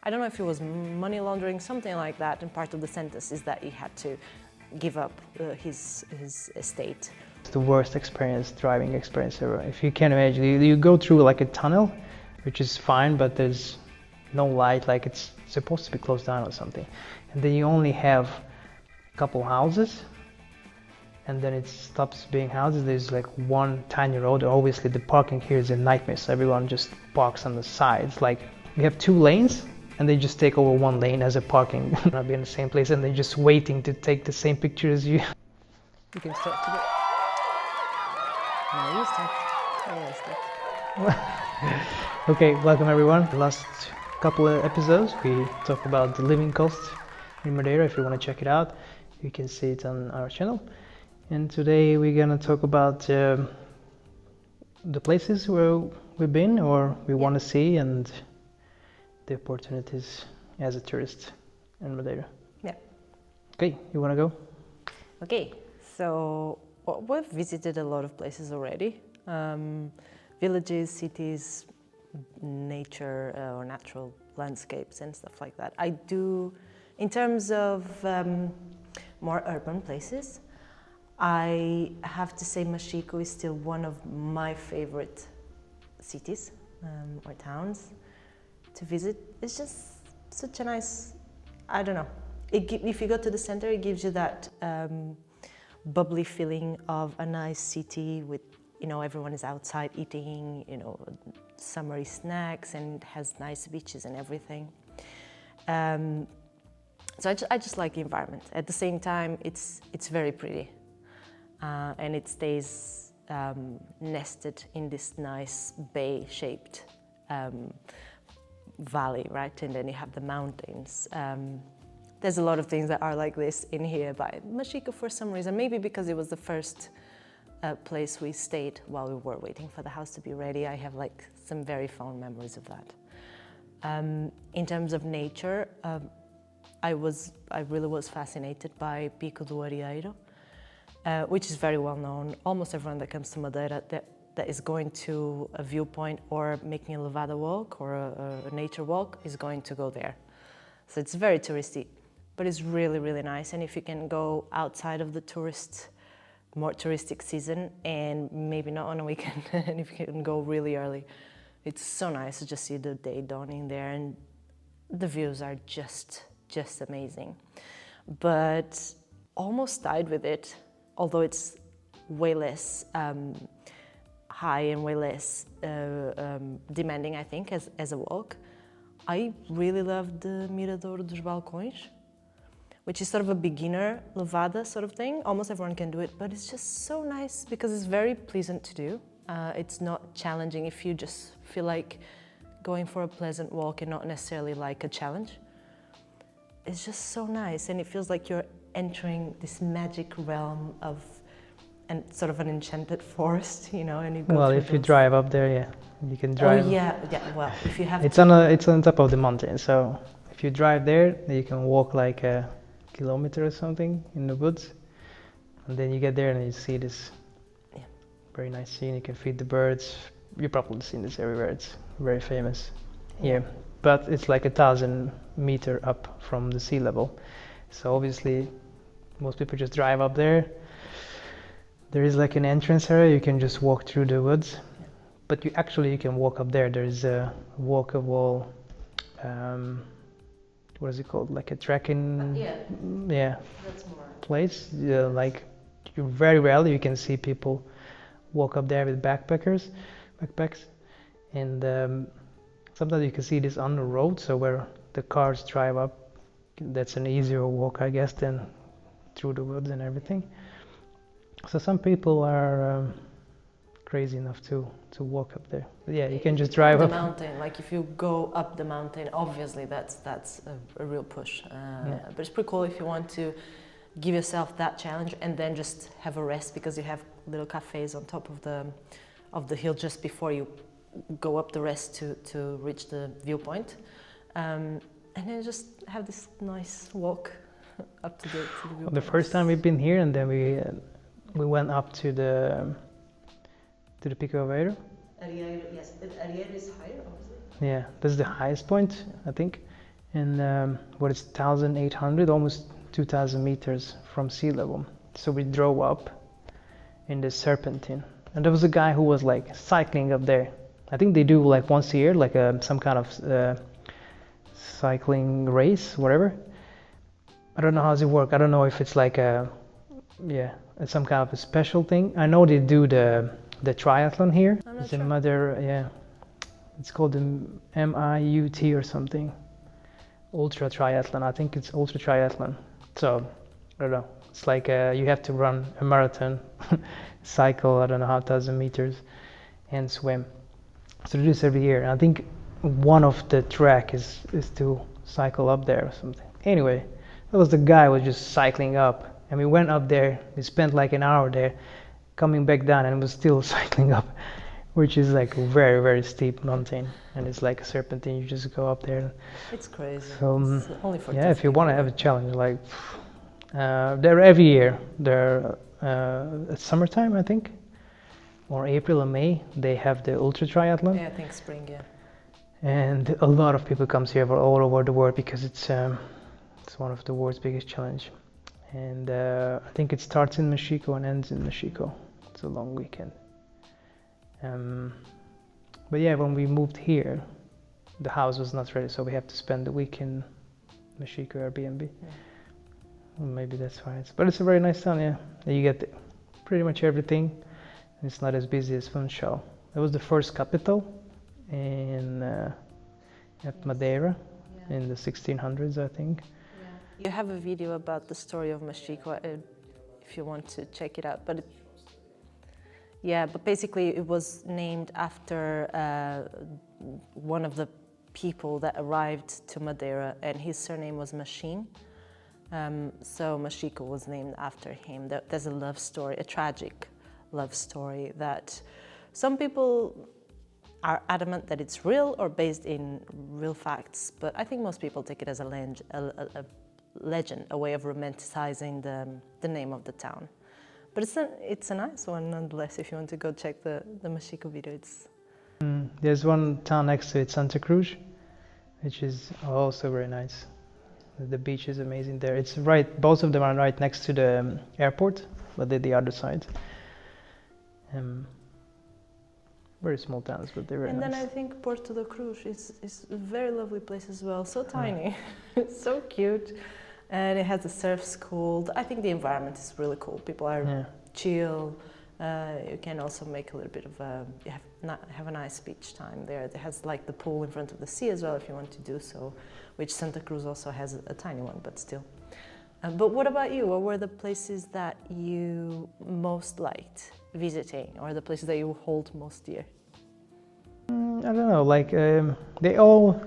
I don't know if it was money laundering, something like that, and part of the sentence is that he had to give up his estate. It's the worst driving experience ever. If you can imagine, you go through like a tunnel, which is fine, but there's no light, like it's supposed to be closed down or something. And then you only have a couple houses, and then it stops being houses. There's like one tiny road. Obviously the parking here is a nightmare, so everyone just parks on the sides. Like we have 2 lanes, and they just take over 1 lane as a parking. Not be in the same place, and they're just waiting to take the same picture as you. You can start to go. No, you start. Oh, I start. Okay, welcome everyone. The last couple of episodes we talked about the living costs in Madeira. If you want to check it out, you can see it on our channel. And today we're gonna talk about the places where we've been or we want to see, and the opportunities as a tourist in Madeira. Yeah. Okay, you want to go? Okay, so we've visited a lot of places already. Villages, cities, nature or natural landscapes and stuff like that. I do, in terms of more urban places, I have to say Mexico is still one of my favorite cities or towns to visit. It's just such a nice, I don't know, if you go to the center, it gives you that bubbly feeling of a nice city with, you know, everyone is outside eating, you know, summery snacks, and it has nice beaches and everything. So I just like the environment. At the same time, it's very pretty, and it stays nested in this nice bay-shaped valley, right? And then you have the mountains. There's a lot of things that are like this in here, but Mexico, for some reason, maybe because it was the first place we stayed while we were waiting for the house to be ready, I have like some very fond memories of that. In terms of nature, I really was fascinated by Pico do Arieiro, which is very well known. Almost everyone that comes to Madeira that is going to a viewpoint or making a levada walk or a nature walk is going to go there. So it's very touristy, but it's really, really nice. And if you can go outside of the more touristic season, and maybe not on a weekend, and if you can go really early, it's so nice to just see the day dawning there, and the views are just amazing. But almost died with it, although it's way less high and way less demanding, I think, as a walk. I really love the Mirador dos Balcões, which is sort of a beginner levada sort of thing. Almost everyone can do it, but it's just so nice because it's very pleasant to do. It's not challenging if you just feel like going for a pleasant walk and not necessarily like a challenge. It's just so nice, and it feels like you're entering this magic realm of sort of an enchanted forest, you know. And you go if you drive up there, yeah, you can drive. Oh yeah. Well, if you have. It's on top of the mountain, so if you drive there, you can walk like a kilometer or something in the woods, and then you get there and you see this very nice scene. You can feed the birds. You've probably seen this everywhere. It's very famous here, but it's like 1,000 meters up from the sea level. So obviously, most people just drive up there. There is like an entrance area. You can just walk through the woods, but you can walk up there. There is a walkable. What is it called? Like a trekking. That's more place. Like you very rarely you can see people walk up there with backpacks, and sometimes you can see this on the road. So where the cars drive up, that's an easier walk, I guess, than through the woods and everything. So some people are crazy enough to walk up there. But yeah, you can just drive up the mountain. Like if you go up the mountain, obviously that's a real push. But it's pretty cool if you want to give yourself that challenge and then just have a rest, because you have little cafes on top of the hill just before you go up the rest to reach the viewpoint, and then just have this nice walk up to the viewpoint. The first time we've been here, and then we went up to the Pico of Arieiro. Arieiro, yes. Arieiro is higher, obviously. Yeah, that's the highest point, I think. and what is 1,800, almost 2,000 meters from sea level. So we drove up in the serpentine, and there was a guy who was like cycling up there. I think they do like once a year, like some kind of cycling race, whatever. I don't know how does it work. I don't know if it's like it's some kind of a special thing. I know they do the triathlon here. It's in Madeira, yeah. It's called the MIUT or something. Ultra triathlon. I think it's ultra triathlon. So I don't know. It's like you have to run a marathon, cycle, I don't know how 1,000 meters, and swim. So they do this every year. And I think one of the track is to cycle up there or something. Anyway, that was the guy who was just cycling up. And we went up there. We spent like an hour there, coming back down, and was still cycling up, which is like a very, very steep mountain. And it's like a serpentine. You just go up there. It's crazy. So it's only for yeah, if you want to have a challenge, like they're every year. They're at summertime, I think, or April or May. They have the ultra triathlon. Yeah, I think spring. Yeah. And a lot of people comes here from all over the world because it's one of the world's biggest challenge. And I think it starts in Mexico and ends in Mexico. It's a long weekend. But yeah, when we moved here, the house was not ready, so we have to spend the week in Mexico Airbnb. Yeah. Well, maybe that's why but it's a very nice town, yeah. You get pretty much everything. It's not as busy as Funchal. It was the first capital in at Madeira in the 1600s, I think. Yeah. You have a video about the story of Mexico if you want to check it out. But but basically it was named after one of the people that arrived to Madeira, and his surname was Machine. So Mexico was named after him. There's a love story, a tragic love story that some people are adamant that it's real or based in real facts, but I think most people take it as a legend, a way of romanticizing the name of the town. But it's a nice one nonetheless. If you want to go check the Mexico video, there's one town next to it, Santa Cruz, which is also very nice. The beach is amazing there. It's right, both of them are right next to the airport, but they're the other side. Very small towns, but they're very nice. And then I think Porto da Cruz is a very lovely place as well. So tiny, so cute, and it has a surf school. I think the environment is really cool. People are chill. You can also make a little bit of have a nice beach time there. It has like the pool in front of the sea as well, if you want to do so, which Santa Cruz also has a tiny one, but still. But what about you? What were the places that you most liked visiting, or the places that you hold most dear? I don't know, like they all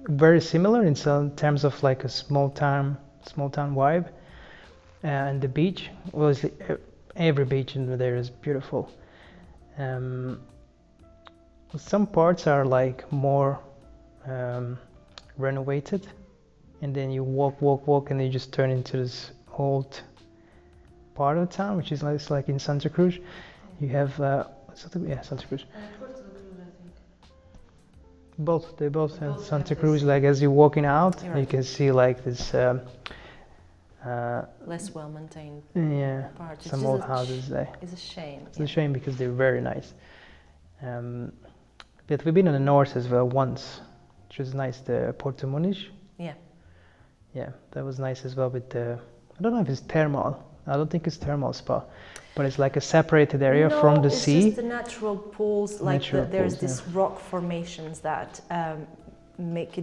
very similar in some terms of like a small town vibe, and the beach. Well, every beach in there is beautiful. Some parts are like more renovated, and then you walk, and they just turn into this old part of the town, which is nice, like in Santa Cruz. You have Santa Cruz. They both have Santa Cruz. Like as you're walking out, you can see like this less well maintained part. Some old houses there. It's a shame. It's a shame because they're very nice. But we've been in the north as well once, which was nice. The Porto Muniz. Yeah, that was nice as well. With the, I don't know if it's thermal. I don't think it's thermal spa, but it's like a separated area from the sea. It's just the natural pools. Like there's these rock formations that make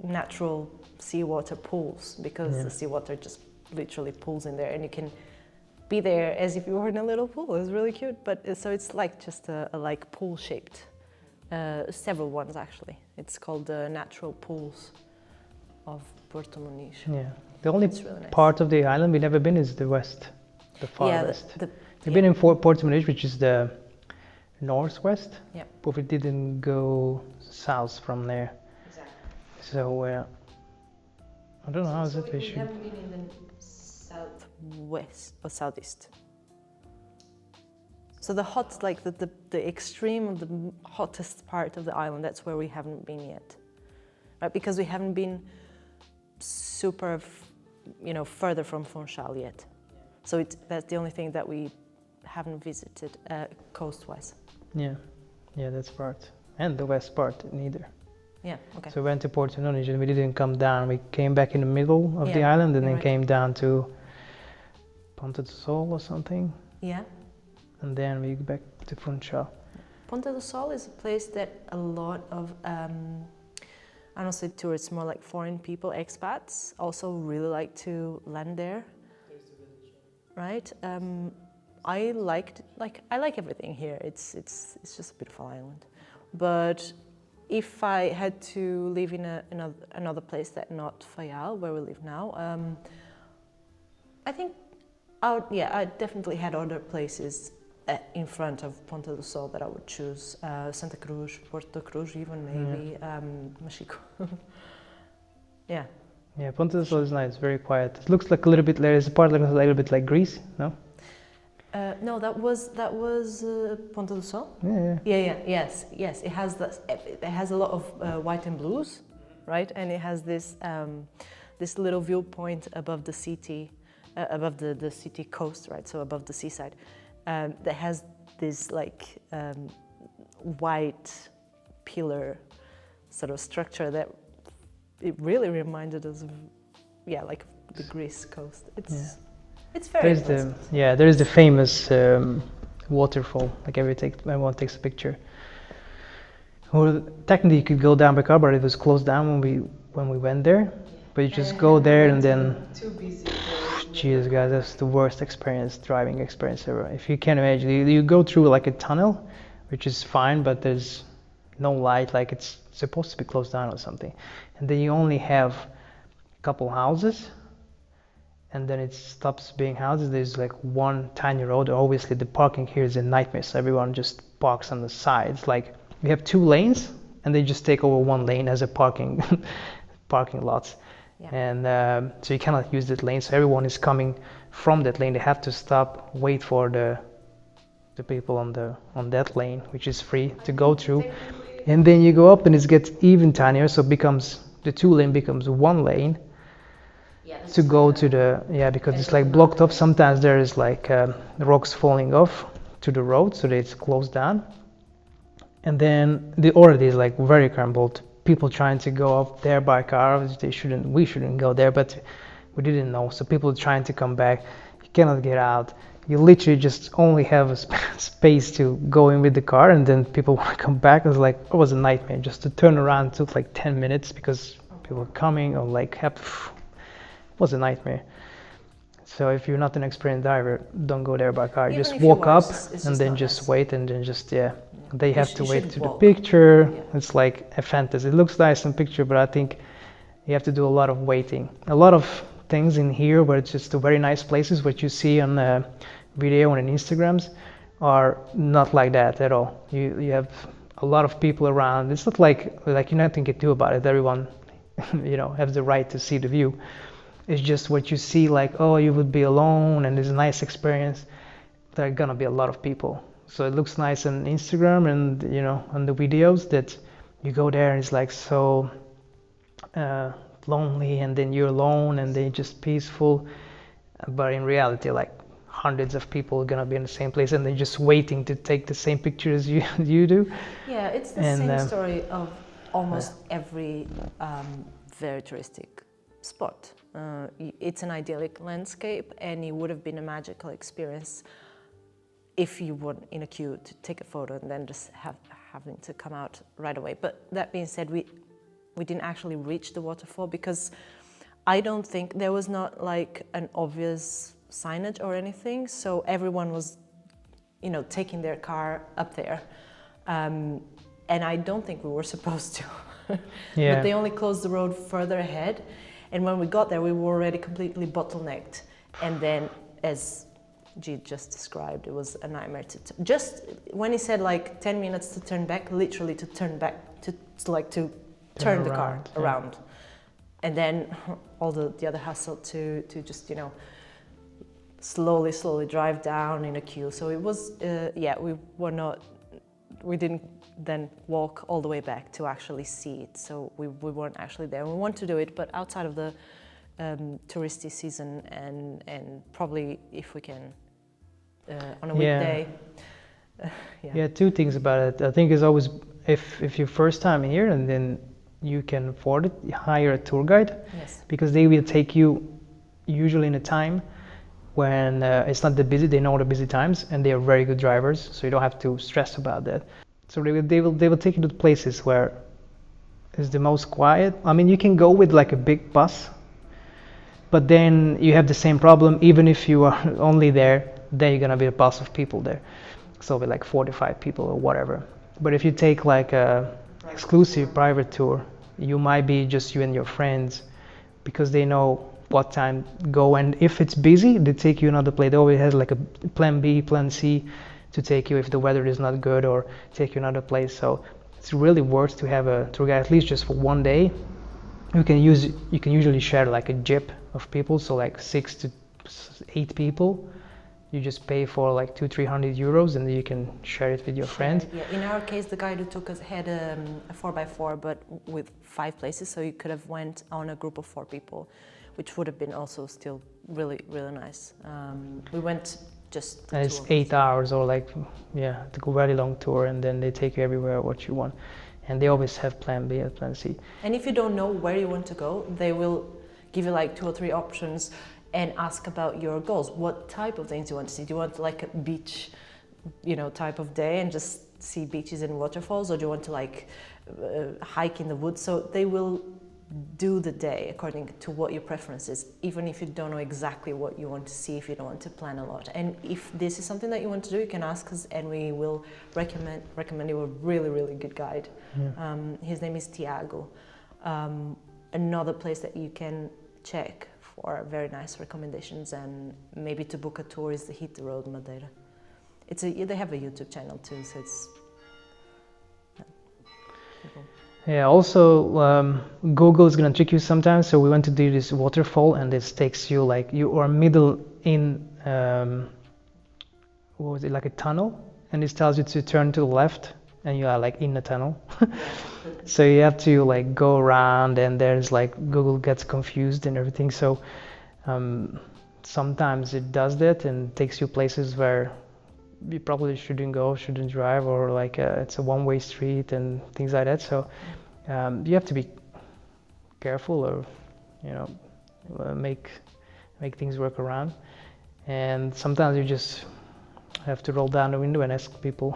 natural seawater pools, because the seawater just literally pools in there, and you can be there as if you were in a little pool. It's really cute. But so it's like just a like pool shaped, several ones actually. It's called the natural pools of Porto Muniz. Yeah, the only really nice. part of the island we've never been is the west, the far west. We've been in Porto Muniz, which is the northwest, but we didn't go south from there. Exactly. So I don't know how is it. We haven't been in the southwest or southeast. So the hot, like the extreme of the hottest part of the island, that's where we haven't been yet. right? Because we haven't been super, further from Funchal yet. So that's the only thing that we haven't visited coast-wise. Yeah, that's part. And the west part, neither. Yeah, okay. So we went to Porto Nunes and we didn't come down. We came back in the middle of the island and then came down to Ponta do Sol or something. Yeah. And then we back to Funchal. Ponta do Sol is a place that a lot of, I don't say tourists, more like foreign people, expats, also really like to land there. Right? I like everything here. It's just a beautiful island. But if I had to live in another place that not Faial, where we live now, I think I definitely had other places in front of Ponta do Sol that I would choose. Santa Cruz, Porto Cruz even maybe, Machico. Yeah. Yeah, Ponta do Sol is nice, very quiet. It looks like a little bit, there's a part that looks a little bit like Greece, no? No, that was Ponta do Sol. Yes. It has a lot of white and blues, right? And it has this this little viewpoint above the city, above the city coast, right? So above the seaside, that has this like white pillar sort of structure that it really reminded us of, like the Greece coast. It's very pleasant. There's the famous waterfall. Like everyone takes a picture. Well, technically you could go down by car, but it was closed down when we went there. But you just go there and then. Too busy. Jesus, guys, that's the worst driving experience ever. If you can imagine, you go through like a tunnel, which is fine, but there's no light, like it's supposed to be closed down or something. And then you only have a couple houses. And then it stops being houses. There's like one tiny road. Obviously the parking here is a nightmare, so everyone just parks on the sides. Like we have 2 lanes and they just take over 1 lane as a parking lots. Yeah. And so you cannot use that lane, so everyone is coming from that lane. They have to stop, wait for the people on that lane, which is free to go through. And then you go up and it gets even tinier, so the 2 lane becomes 1 lane. To go to because it's like blocked off. Sometimes there is like rocks falling off to the road, so that it's closed down. And then the already is like very crumbled. People trying to go up there by car. We shouldn't go there, but we didn't know. So people trying to come back. You cannot get out. You literally just only have a space to go in with the car, and then people want to come back. It was a nightmare. Just to turn around took like 10 minutes because people were coming or like was a nightmare. So if you're not an experienced driver, don't go there by car. Just walk up and then just wait and then just they have to wait to the picture. It's like a fantasy. It looks nice in picture, but I think you have to do a lot of waiting. A lot of things in here where it's just very nice places, what you see on video and on Instagrams are not like that at all. You have a lot of people around. It's not like you nothing can do about it. Everyone has the right to see the view. It's just what you see, like, oh, you would be alone and it's a nice experience. There are gonna be a lot of people. So it looks nice on Instagram and, on the videos that you go there and it's like so lonely and then you're alone and then just peaceful. But in reality, like hundreds of people are gonna be in the same place and they're just waiting to take the same picture as you do. Yeah, it's the same story of almost every very touristic spot. It's an idyllic landscape and it would have been a magical experience if you weren't in a queue to take a photo and then just having to come out right away. But that being said, we didn't actually reach the waterfall because I don't think there was not like an obvious signage or anything, so everyone was taking their car up there, and I don't think we were supposed to. But they only closed the road further ahead. And when we got there, we were already completely bottlenecked. And then, as G just described, it was a nightmare just when he said like 10 minutes to turn back, literally to turn back, to turn the car around. And then all the other hustle to just, slowly drive down in a queue. So it was, we didn't then walk all the way back to actually see it. So we weren't actually there. We want to do it, but outside of the touristy season, and probably if we can on a weekday. Yeah, two things about it. I think it's always, if you're first time here and then you can afford it, hire a tour guide. Yes. Because they will take you usually in a time when it's not that busy. They know the busy times and they are very good drivers, so you don't have to stress about that. So they will take you to the places where is the most quiet. I mean, you can go with like a big bus, but then you have the same problem. Even if you are only there, then you're gonna be a bus of people there. So it'll be like 45 people or whatever. But if you take like a exclusive private tour, you might be just you and your friends, because they know what time to go, and if it's busy, they take you another place. They always have like a plan B, plan C to take you if the weather is not good, or take you another place. So it's really worth to have a tour guide, at least just for one day. You can usually share like a jeep of people, so like 6 to 8 people. You just pay for like 200-300 euros, and then you can share it with your friends. Yeah, in our case, the guide who took us had a 4x4, but with 5 places, so you could have went on a group of 4 people, which would have been also still really, really nice. We went just. And it's 8 hours, or like, yeah, it's a very long tour, and then they take you everywhere what you want, and they always have plan B and plan C. And if you don't know where you want to go, they will give you like 2 or 3 options and ask about your goals. What type of things you want to see? Do you want like a beach, type of day and just see beaches and waterfalls, or do you want to like hike in the woods? So they will do the day according to what your preference is, even if you don't know exactly what you want to see, if you don't want to plan a lot. And if this is something that you want to do, you can ask us, and we will recommend you a really, really good guide. Yeah. His name is Tiago. Another place that you can check for very nice recommendations and maybe to book a tour is the Hit the Road Madeira. They have a YouTube channel too, so it's. Yeah, also Google is gonna trick you sometimes. So we went to do this waterfall, and this takes you like you are middle in what was it, like a tunnel, and this tells you to turn to the left, and you are like in the tunnel. So you have to like go around, and there's like Google gets confused and everything. So sometimes it does that and takes you places where you probably shouldn't drive, or like it's a one-way street and things like that. So you have to be careful, or make things work around. And sometimes you just have to roll down the window and ask people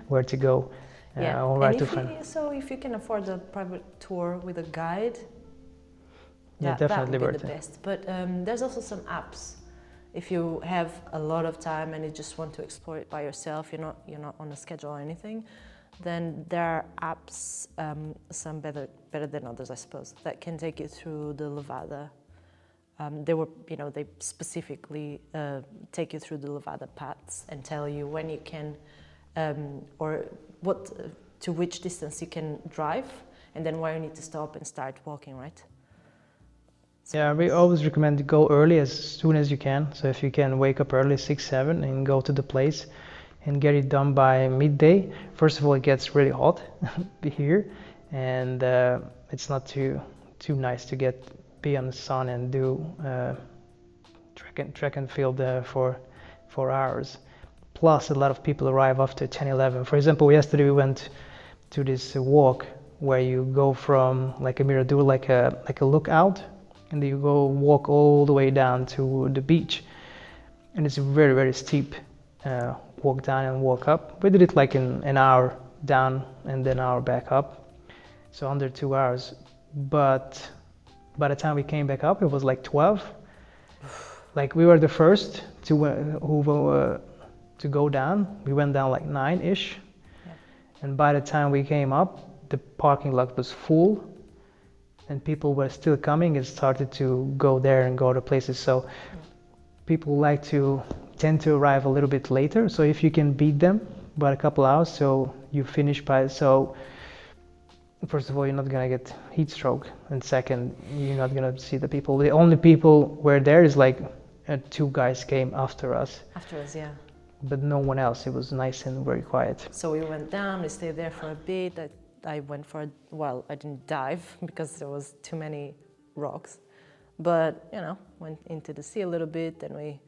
where to go. Yeah, or where and to find. So if you can afford a private tour with a guide, yeah, definitely that would worth be the it. best. But there's also some apps. If you have a lot of time and you just want to explore it by yourself, you're not on a schedule or anything, then there are apps, some better than others, I suppose, that can take you through the Levada. They specifically take you through the Levada paths and tell you when you can, or to which distance you can drive, and then where you need to stop and start walking, right? Yeah, we always recommend to go early, as soon as you can. So if you can wake up early, 6-7, and go to the place and get it done by midday. First of all, it gets really hot here, and it's not too nice to be on the sun and do track and field for 4 hours. Plus, a lot of people arrive after 10-11. For example, yesterday we went to this walk where you go from like a Mirador, like a lookout, and then you go walk all the way down to the beach, and it's a very, very steep walk down and walk up. We did it like in an hour down and then an hour back up, so under 2 hours. But by the time we came back up, it was like 12. Like we were the first to go down. We went down like 9-ish, yeah. And by the time we came up, the parking lot was full, and people were still coming and started to go there and go to places. So people tend to arrive a little bit later. So if you can beat them by a couple hours, so you finish so first of all, you're not gonna get heat stroke, and second, you're not gonna see the people. The only people were there is like 2 guys came after us. After us, yeah. but no one else. It was nice and very quiet. So we went down, we stayed there for a bit. I went for, well, I didn't dive because there was too many rocks, but went into the sea a little bit, and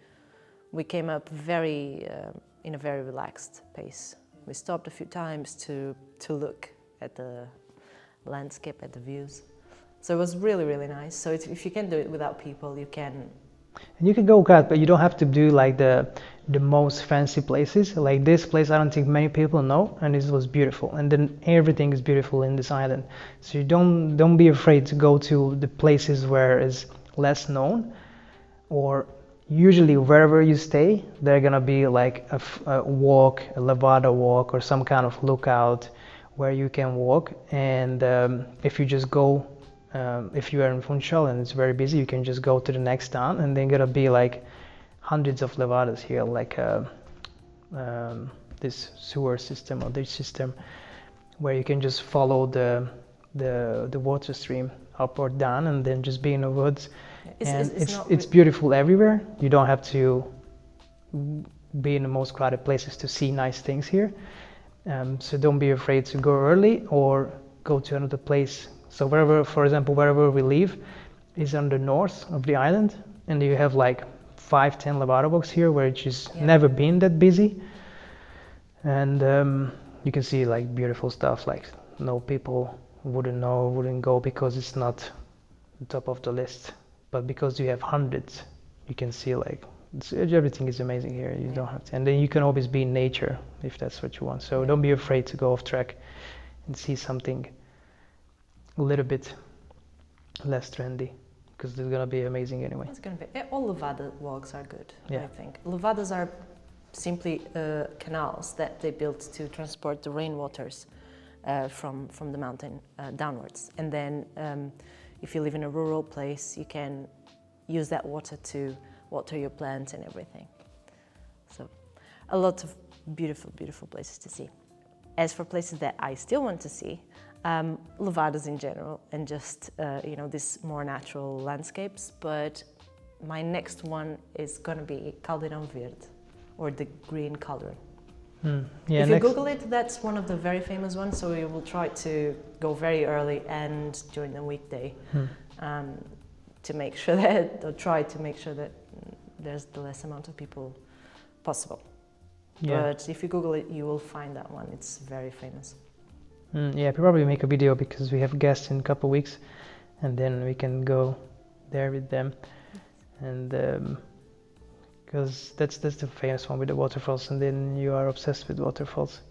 we came up in a very relaxed pace. We stopped a few times to look at the landscape, at the views. So it was really, really nice. So if you can do it without people, you can. And you can go cut, but you don't have to do like the most fancy places. Like this place, I don't think many people know, and this was beautiful. And then everything is beautiful in this island. So you don't be afraid to go to the places where it's less known, or usually wherever you stay, there gonna be like a walk, a levada walk, or some kind of lookout where you can walk. And if you just go. If you are in Funchal and it's very busy, you can just go to the next town, and then gonna be like hundreds of levadas here, like this sewer system or this system, where you can just follow the water stream up or down, and then just be in the woods. It's beautiful everywhere. You don't have to be in the most crowded places to see nice things here. So don't be afraid to go early or go to another place. So for example, wherever we live is on the north of the island, and you have like 5-10 levada walks here, where it's just never been that busy. And you can see like beautiful stuff, like no people wouldn't go because it's not the top of the list. But because you have hundreds, you can see like everything is amazing here. You don't have to, and then you can always be in nature if that's what you want. So don't be afraid to go off track and see something a little bit less trendy, because it's gonna be amazing anyway. It's gonna be. All levada walks are good. I think levadas are simply canals that they built to transport the rainwaters from the mountain downwards, and then if you live in a rural place, you can use that water to water your plants and everything. So a lot of beautiful, beautiful places to see. As for places that I still want to see, levadas in general, and just these more natural landscapes. But my next one is gonna be Caldeirão Verde, or the green caldron. If you Google it, that's one of the very famous ones. So we will try to go very early and during the weekday to make sure that, or try to make sure that there's the less amount of people possible. But if you Google it, you will find that one. It's very famous. Yeah, probably make a video because we have guests in a couple of weeks, and then we can go there with them. And because that's the famous one with the waterfalls, and then you are obsessed with waterfalls.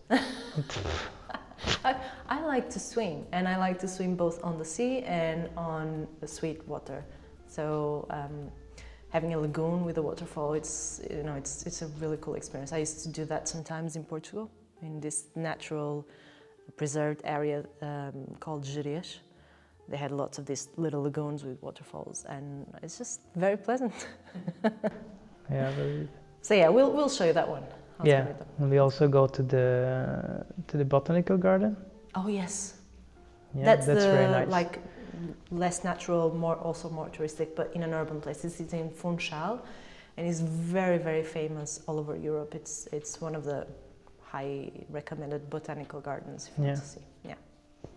I like to swim, and I like to swim both on the sea and on the sweet water. So having a lagoon with a waterfall, it's a really cool experience. I used to do that sometimes in Portugal, in this natural preserved area called Gerês. They had lots of these little lagoons with waterfalls, and it's just very pleasant. So yeah, we'll show you that one. And we also go to the botanical garden. Oh yes. Yeah, that's very nice. Like less natural, also more touristic, but in an urban place. This is in Funchal, and it's very, very famous all over Europe. It's one of the high recommended botanical gardens if you want to see.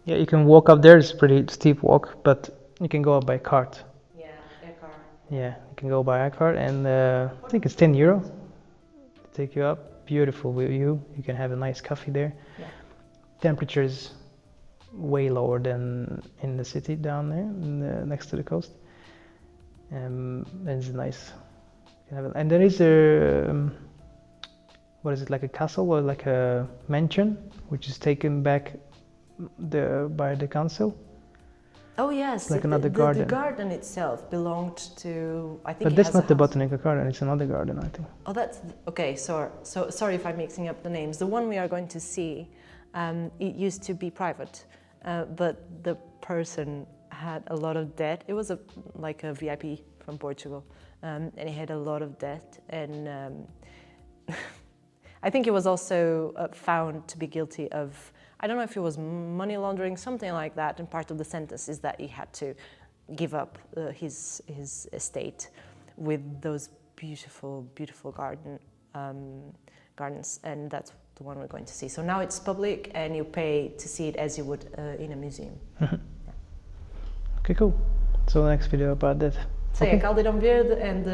Yeah, you can walk up there. It's a pretty steep walk, but you can go up by cart. Yeah, air car. Yeah, you can go by air car, and I think it's €10 to take you up. Beautiful view. You can have a nice coffee there. Yeah. Temperature is way lower than in the city down there, next to the coast. And it's nice. And there is what is it, like a castle or like a mansion, which is taken back by the council. Oh yes, like another garden. The garden itself belonged to, I think. But that's not the botanical garden; it's another garden, I think. Oh, that's okay. So sorry if I'm mixing up the names. The one we are going to see, it used to be private, but the person had a lot of debt. It was like a VIP from Portugal, and he had a lot of debt, and I think he was also found to be guilty of, I don't know if it was money laundering, something like that, and part of the sentence is that he had to give up his estate with those beautiful, beautiful gardens, and that's the one we're going to see. So now it's public, and you pay to see it as you would in a museum. Okay, cool. So next video about that. So okay. yeah, Caldeirão Verde, and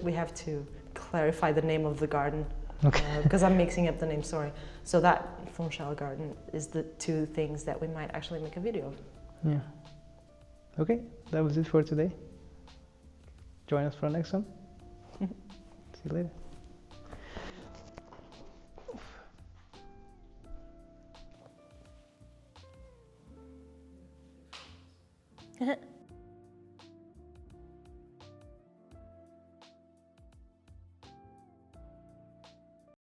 we have to clarify the name of the garden. Okay. Because I'm mixing up the name, sorry. So that Funchal garden is the two things that we might actually make a video of. Yeah. Okay, that was it for today. Join us for the next one. See you later.